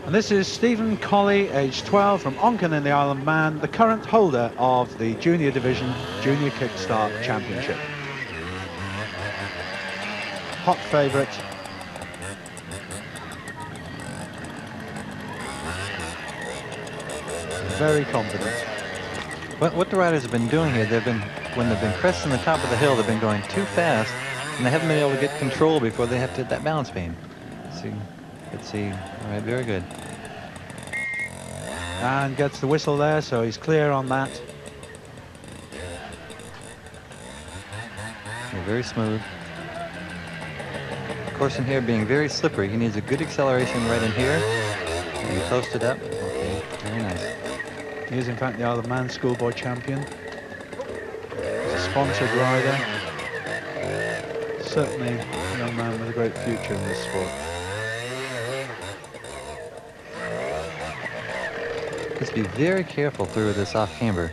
And this is Stephen Colley, aged 12, from Onken in the Isle of Man, the current holder of the Junior Division Junior Kickstart Championship. Hot favourite. Very confident. What the riders have been doing here, when they've been cresting the top of the hill, they've been going too fast, and they haven't been able to get control before they have to hit that balance beam. Let's see. All right, very good. And gets the whistle there, so he's clear on that. Yeah, very smooth. Of course, in here being very slippery, he needs a good acceleration right in here. And he posted up. Okay, very nice. He is, in fact, the Isle of Man schoolboy champion. He's a sponsored rider. Certainly a young man with a great future in this sport. Just be very careful through this off camber.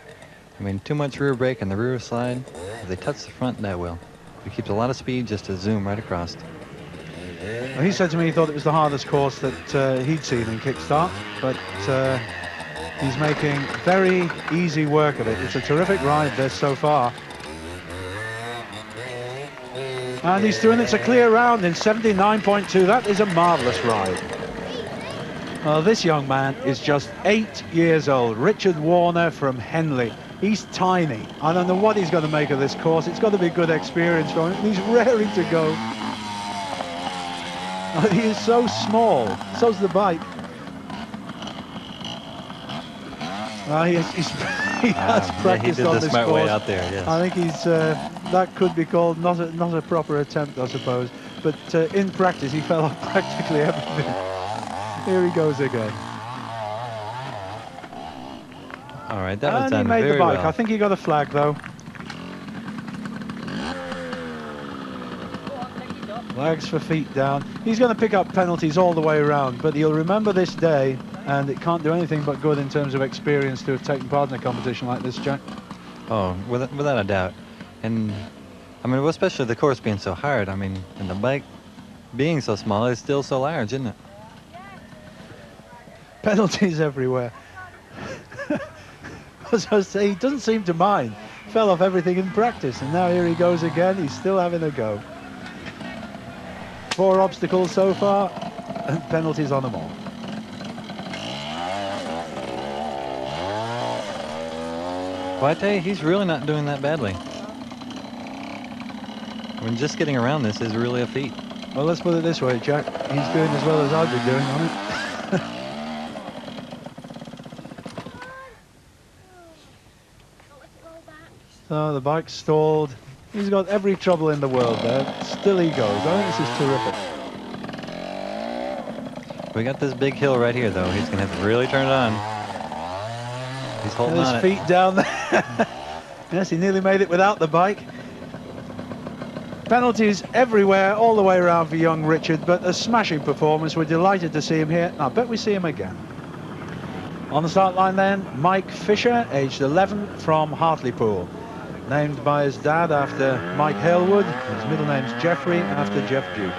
I mean, too much rear brake and the rear slide. If they touch the front, that will. It keeps a lot of speed just to zoom right across. Well, he said to me he thought it was the hardest course that he'd seen in Kickstart, but he's making very easy work of it. It's a terrific ride this so far. And he's doing it's a clear round in 79.2. That is a marvellous ride. Well, this young man is just 8 years old. Richard Warner from Henley. He's tiny. I don't know what he's going to make of this course. It's got to be a good experience for him. He's raring to go. He is so small. So's the bike. He has practiced on this course. Way out there, yes. I think he's that could be called not a proper attempt, I suppose. But in practice, he fell off practically everything. Here he goes again. All right, that was And done he made very the bike. well. I think he got a flag though. Flags for feet down. He's going to pick up penalties all the way around, but he'll remember this day, and it can't do anything but good in terms of experience to have taken part in a competition like this, Jack. Oh, without a doubt. And I mean, especially the course being so hard. I mean, and the bike being so small is still so large, isn't it? Penalties everywhere. As I say, he doesn't seem to mind. Fell off everything in practice, and now here he goes again. He's still having a go. 4 obstacles so far, and penalties on them all. Well, I tell you, he's really not doing that badly. I mean, just getting around this is really a feat. Well, let's put it this way, Jack. He's doing as well as I've been doing on it. So the bike's stalled. He's got every trouble in the world there. Still he goes. I think this is terrific. We got this big hill right here, though. He's going to have to really turn it on. He's holding on his feet down there. Yes, he nearly made it without the bike. Penalties everywhere, all the way around for young Richard, but a smashing performance. We're delighted to see him here. I bet we see him again. On the start line then, Mike Fischer, aged 11, from Hartlepool. Named by his dad after Mike Halewood. His middle name's Jeffrey, after Jeff Duke.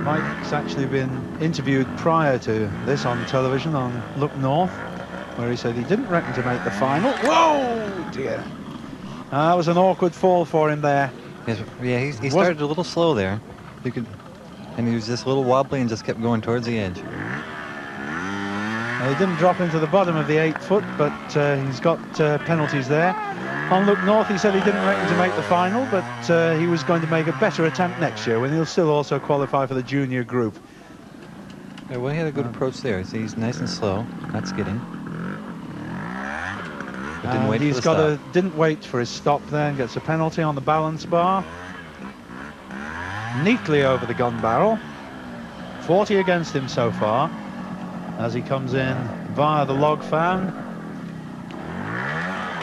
Mike's actually been interviewed prior to this on television on Look North, where he said he didn't reckon to make the final. Whoa, dear. That was an awkward fall for him there. Yes, yeah, he started a little slow there. And he was just a little wobbly and just kept going towards the edge. He didn't drop into the bottom of the 8 foot, but he's got penalties there. On Look North, he said he didn't reckon to make the final, but he was going to make a better attempt next year when he'll still also qualify for the junior group. Yeah, well, he had a good approach there. See, he's nice and slow, not skidding. But didn't wait for the stop. Didn't wait for his stop there and gets a penalty on the balance bar. Neatly over the gun barrel. 40 against him so far, as he comes in via the log fan.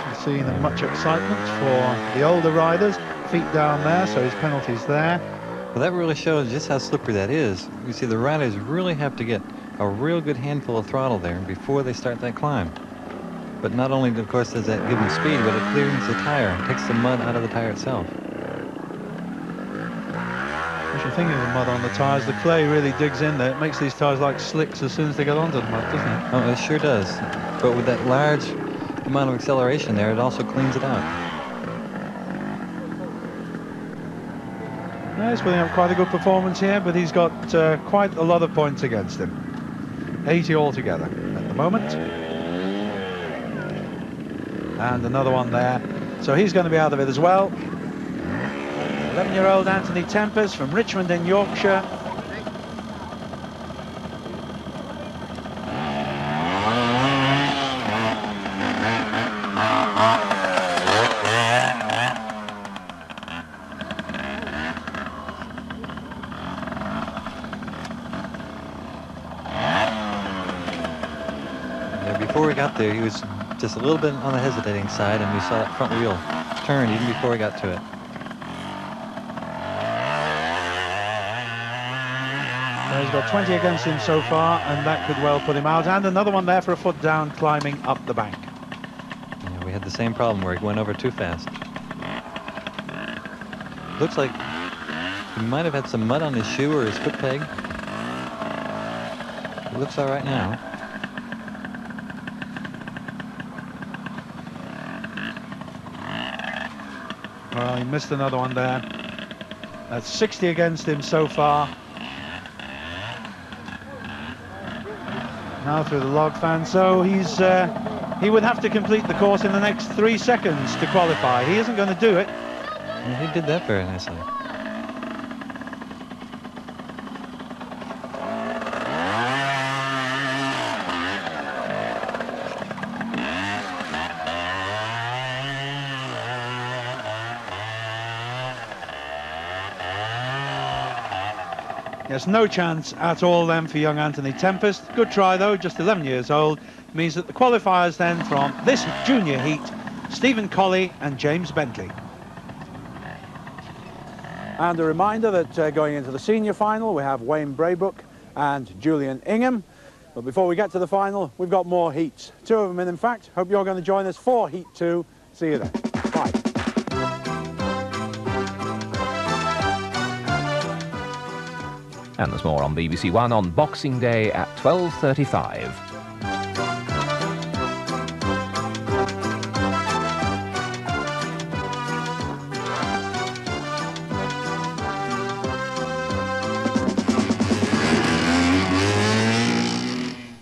You're seeing much excitement for the older riders. Feet down there, so his penalty's there. Well, that really shows just how slippery that is. You see, the riders really have to get a real good handful of throttle there before they start that climb. But not only, of course, does that give them speed, but it clears the tire and takes the mud out of the tire itself. What you think of the mud on the tyres? The clay really digs in there. It makes these tyres like slicks as soon as they get onto the mud, doesn't it? Oh, it sure does. But with that large amount of acceleration there, it also cleans it out. Yeah, he's putting up quite a good performance here, but he's got quite a lot of points against him. 80 altogether at the moment. And another one there. So he's going to be out of it as well. 11-year-old Anthony Tempest from Richmond in Yorkshire. Before we got there, he was just a little bit on the hesitating side, and we saw that front wheel turn even before we got to it. He's got 20 against him so far, and that could well put him out. And another one there for a foot down, climbing up the bank. Yeah, we had the same problem where he went over too fast. Looks like he might have had some mud on his shoe or his foot peg. It looks all right now. Well, he missed another one there. That's 60 against him so far. Now through the log fan, so he would have to complete the course in the next 3 seconds to qualify. He isn't going to do it. Yeah, he did that very nicely. Yes, no chance at all then for young Anthony Tempest. Good try though, just 11 years old. Means that the qualifiers then from this junior heat, Stephen Colley and James Bentley. And a reminder that going into the senior final we have Wayne Braybrook and Julian Ingham. But before we get to the final, we've got more heats. 2 of them in fact. Hope you're going to join us for Heat 2. See you then. Bye. And there's more on BBC One on Boxing Day at 12:35.